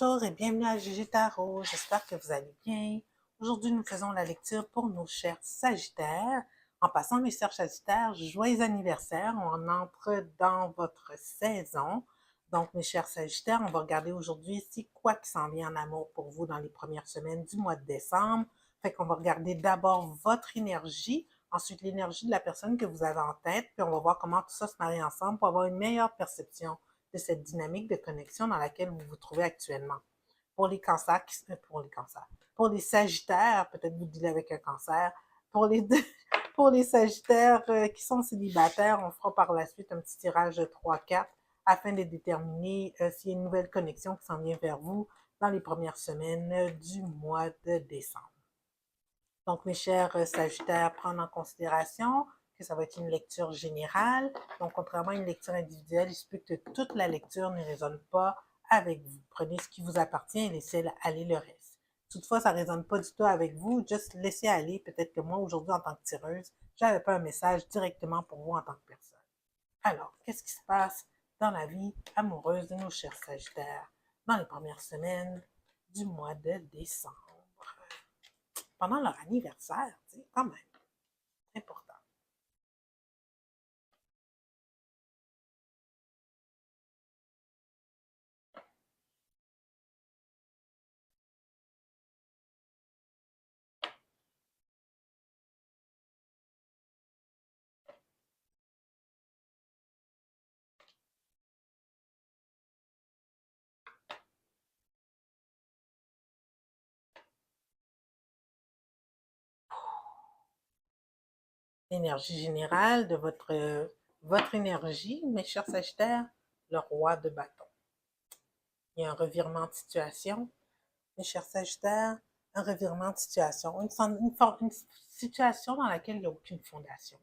Bonjour et bienvenue à Gigi Tarot, j'espère que vous allez bien. Aujourd'hui, nous faisons la lecture pour nos chers Sagittaires. En passant, mes chers Sagittaires, joyeux anniversaire, on entre dans votre saison. Donc, mes chers Sagittaires, on va regarder aujourd'hui c'est quoi qui s'en vient en amour pour vous dans les premières semaines du mois de décembre. Fait qu'on va regarder d'abord votre énergie, ensuite l'énergie de la personne que vous avez en tête, puis on va voir comment tout ça se marie ensemble pour avoir une meilleure perception de cette dynamique de connexion dans laquelle vous vous trouvez actuellement. Pour les cancers, pour les sagittaires, peut-être vous dealez avec un cancer, pour les, pour les sagittaires qui sont célibataires, on fera par la suite un petit tirage de 3-4 afin de déterminer s'il y a une nouvelle connexion qui s'en vient vers vous dans les premières semaines du mois de décembre. Donc, mes chers Sagittaires, prendre en considération que ça va être une lecture générale. Donc, contrairement à une lecture individuelle, il se peut que toute la lecture ne résonne pas avec vous. Prenez ce qui vous appartient et laissez aller le reste. Toutefois, ça ne résonne pas du tout avec vous, juste laissez aller. Peut-être que moi, aujourd'hui, en tant que tireuse, je n'avais pas un message directement pour vous en tant que personne. Alors, qu'est-ce qui se passe dans la vie amoureuse de nos chers Sagittaires dans les premières semaines du mois de décembre? Pendant leur anniversaire, tu sais, quand même, important. L'énergie générale de votre énergie, mes chers Sagittaires, le roi de bâton. Il y a un revirement de situation, mes chers Sagittaires, un revirement de situation, une situation dans laquelle il n'y a aucune fondation.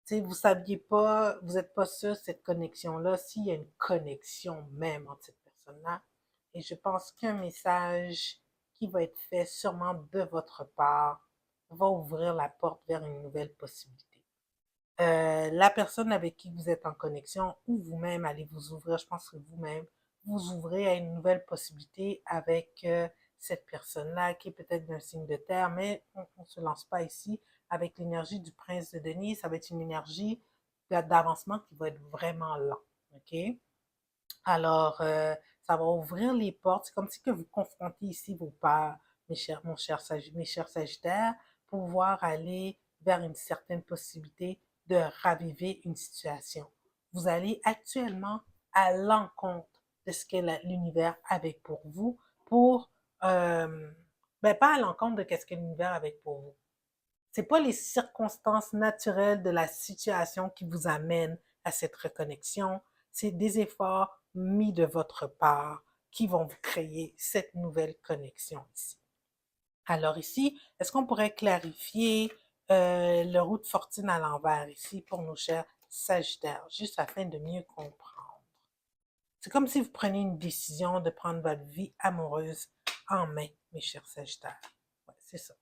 Tu sais, vous ne saviez pas, vous n'êtes pas sûr cette connexion-là, s'il y a une connexion même entre cette personne-là. Et je pense qu'un message qui va être fait sûrement de votre part va ouvrir la porte vers une nouvelle possibilité. La personne avec qui vous êtes en connexion ou vous-même allez vous ouvrir, je pense que vous-même, vous ouvrez à une nouvelle possibilité avec cette personne-là qui est peut-être d'un signe de terre, mais on ne se lance pas ici avec l'énergie du prince de Denis. Ça va être une énergie d'avancement qui va être vraiment lent. OK? Alors, ça va ouvrir les portes. C'est comme si que vous confrontez ici vos peurs, mes chers Sagittaires, pour pouvoir aller vers une certaine possibilité de raviver une situation. Vous allez actuellement à l'encontre de ce que l'univers avait pour vous, pour, pas à l'encontre de ce que l'univers avait pour vous. C'est pas les circonstances naturelles de la situation qui vous amènent à cette reconnexion, c'est des efforts mis de votre part qui vont vous créer cette nouvelle connexion ici. Alors ici, est-ce qu'on pourrait clarifier le roue de fortune à l'envers ici pour nos chers Sagittaires, juste afin de mieux comprendre. C'est comme si vous preniez une décision de prendre votre vie amoureuse en main, mes chers Sagittaires. Ouais, c'est ça.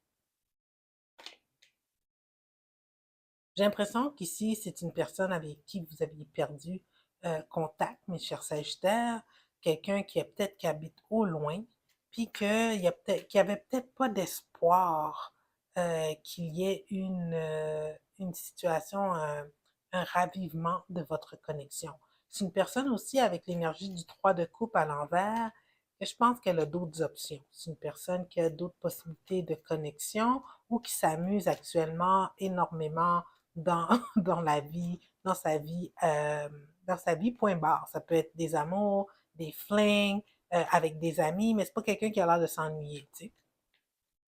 J'ai l'impression qu'ici, c'est une personne avec qui vous aviez perdu contact, mes chers Sagittaires, quelqu'un qui qui habite au loin, puis qu'il y avait peut-être pas d'espoir qu'il y ait une situation, un ravivement de votre connexion. C'est une personne aussi avec l'énergie du 3 de coupe à l'envers, et je pense qu'elle a d'autres options. C'est une personne qui a d'autres possibilités de connexion ou qui s'amuse actuellement énormément dans, dans sa vie, point barre. Ça peut être des amours, des flings, avec des amis, mais c'est pas quelqu'un qui a l'air de s'ennuyer, tu sais.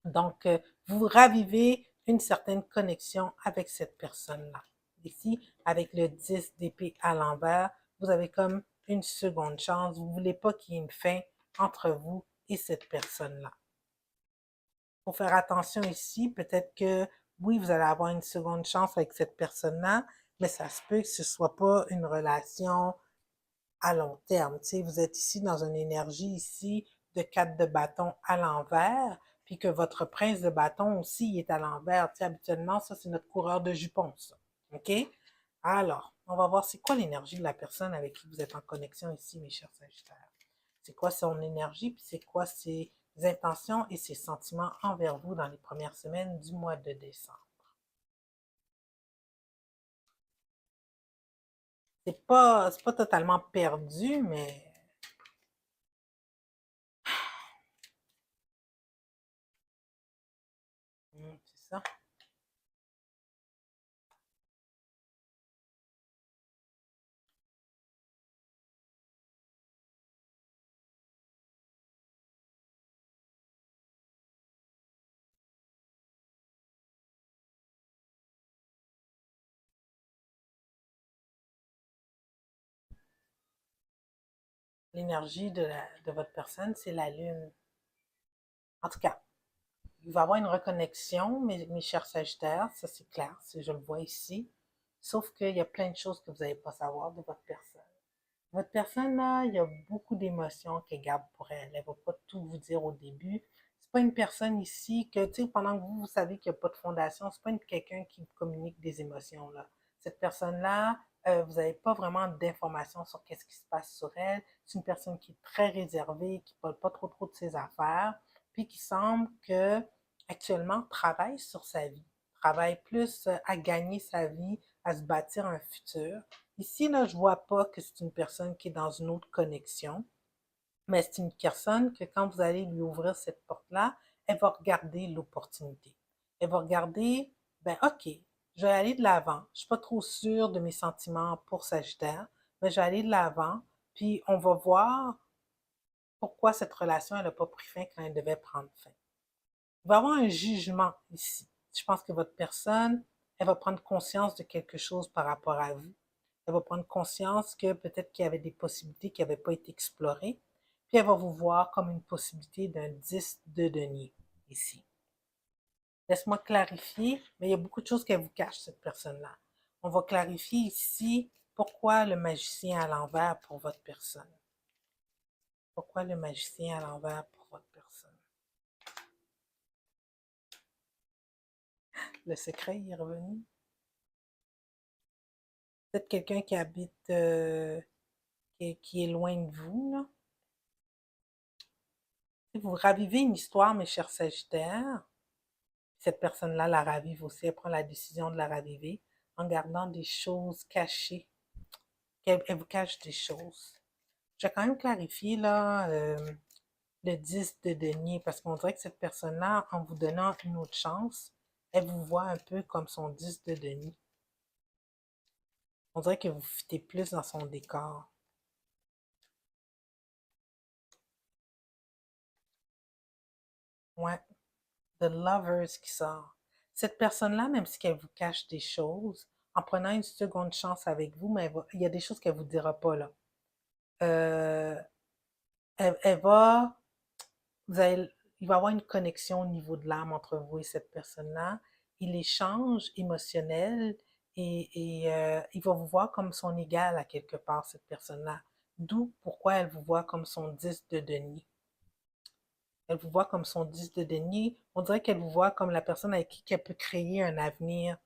Donc, vous ravivez une certaine connexion avec cette personne-là. Ici, avec le 10 d'épée à l'envers, vous avez comme une seconde chance. Vous ne voulez pas qu'il y ait une fin entre vous et cette personne-là. Il faut faire attention ici, peut-être que oui, vous allez avoir une seconde chance avec cette personne-là, mais ça se peut que ce ne soit pas une relation à long terme. Tu sais, vous êtes ici dans une énergie ici de 4 de bâton à l'envers, puis que votre prince de bâton aussi est à l'envers. Tu sais, habituellement, ça, c'est notre coureur de jupons, ça. OK? Alors, on va voir c'est quoi l'énergie de la personne avec qui vous êtes en connexion ici, mes chers Sagittaires. c'est quoi son énergie, puis c'est quoi ses intentions et ses sentiments envers vous dans les premières semaines du mois de décembre. C'est pas totalement perdu, mais c'est ça. L'énergie de votre personne, c'est la lune. En tout cas, il va y avoir une reconnexion, mes chers Sagittaires, ça c'est clair, je le vois ici. Sauf qu'il y a plein de choses que vous n'allez pas savoir de votre personne. Votre personne, là, il y a beaucoup d'émotions qu'elle garde pour elle. Elle ne va pas tout vous dire au début. C'est pas une personne ici que, tu sais, pendant que vous savez qu'il n'y a pas de fondation, c'est pas quelqu'un qui vous communique des émotions, là. Cette personne-là, vous n'avez pas vraiment d'informations sur qu'est-ce qui se passe sur elle. C'est une personne qui est très réservée, qui ne parle pas trop de ses affaires, puis qui semble que actuellement travaille sur sa vie, travaille plus à gagner sa vie, à se bâtir un futur. Ici, là, je vois pas que c'est une personne qui est dans une autre connexion, mais c'est une personne que quand vous allez lui ouvrir cette porte-là, elle va regarder l'opportunité. Elle va regarder, ben ok, je vais aller de l'avant. Je suis pas trop sûre de mes sentiments pour Sagittaire, mais je vais aller de l'avant, puis on va voir pourquoi cette relation, elle n'a pas pris fin quand elle devait prendre fin. Il va y avoir un jugement ici. Je pense que votre personne, elle va prendre conscience de quelque chose par rapport à vous. Elle va prendre conscience que peut-être qu'il y avait des possibilités qui n'avaient pas été explorées. Puis elle va vous voir comme une possibilité d'un 10 de denier ici. Laisse-moi clarifier, mais il y a beaucoup de choses qu'elle vous cache, cette personne-là. On va clarifier ici pourquoi le magicien à l'envers pour votre personne. Pourquoi le magicien à l'envers pour votre personne? Le secret y est revenu. Peut-être quelqu'un qui habite, qui est loin de vous, là. Vous ravivez une histoire, mes chers Sagittaires. Cette personne-là la ravive aussi. Elle prend la décision de la raviver en gardant des choses cachées. Elle vous cache des choses. Je vais quand même clarifier là, le 10 de denier parce qu'on dirait que cette personne-là, en vous donnant une autre chance, elle vous voit un peu comme son 10 de denier. On dirait que vous fitez plus dans son décor. Ouais, The Lovers qui sort. Cette personne-là, même si elle vous cache des choses, en prenant une seconde chance avec vous, mais il y a des choses qu'elle ne vous dira pas là. Euh, elle va, il va y avoir une connexion au niveau de l'âme entre vous et cette personne-là. Il échange émotionnel et il va vous voir comme son égal à quelque part, cette personne-là. D'où pourquoi elle vous voit comme son 10 de denier. Elle vous voit comme son 10 de denier. On dirait qu'elle vous voit comme la personne avec qui elle peut créer un avenir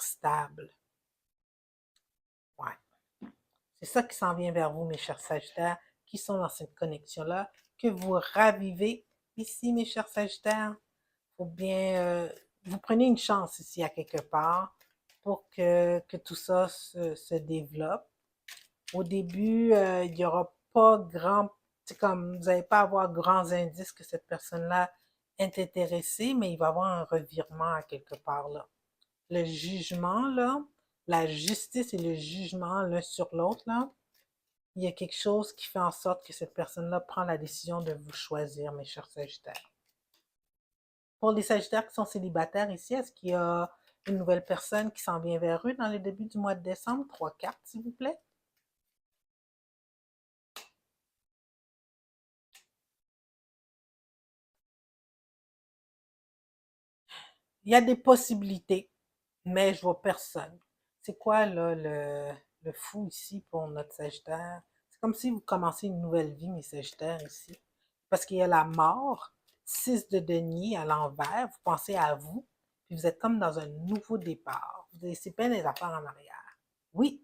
stable. Ouais. C'est ça qui s'en vient vers vous, mes chers Sagittaires, qui sont dans cette connexion-là, que vous ravivez ici, mes chers Sagittaires. Faut bien, vous prenez une chance ici à quelque part pour que tout ça se développe. Au début, il n'y aura pas grand, c'est comme, vous n'allez pas avoir grands indices que cette personne-là est intéressée, mais il va y avoir un revirement à quelque part là. Le jugement, là, la justice et le jugement l'un sur l'autre, là, il y a quelque chose qui fait en sorte que cette personne-là prend la décision de vous choisir, mes chers Sagittaires. Pour les Sagittaires qui sont célibataires ici, est-ce qu'il y a une nouvelle personne qui s'en vient vers eux dans le début du mois de décembre? 3 cartes, s'il vous plaît. Il y a des possibilités, mais je vois personne. C'est quoi là le fou ici pour notre Sagittaire? C'est comme si vous commencez une nouvelle vie, mes Sagittaires, ici. Parce qu'il y a la mort, 6 de denier à l'envers, vous pensez à vous, puis vous êtes comme dans un nouveau départ. Vous laissez plein des affaires en arrière. Oui,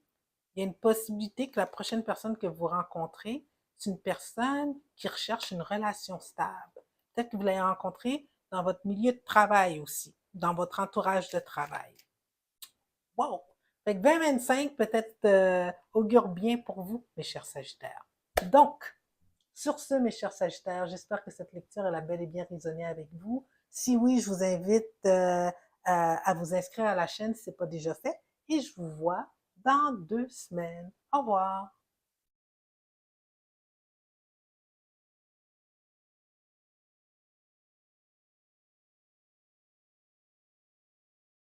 il y a une possibilité que la prochaine personne que vous rencontrez, c'est une personne qui recherche une relation stable. Peut-être que vous l'avez rencontré dans votre milieu de travail aussi, dans votre entourage de travail. Wow! Fait que 2025 peut-être augure bien pour vous, mes chers Sagittaires. Donc, sur ce, mes chers Sagittaires, j'espère que cette lecture elle a bel et bien résonné avec vous. Si oui, je vous invite à vous inscrire à la chaîne si ce n'est pas déjà fait. Et je vous vois dans 2 semaines. Au revoir!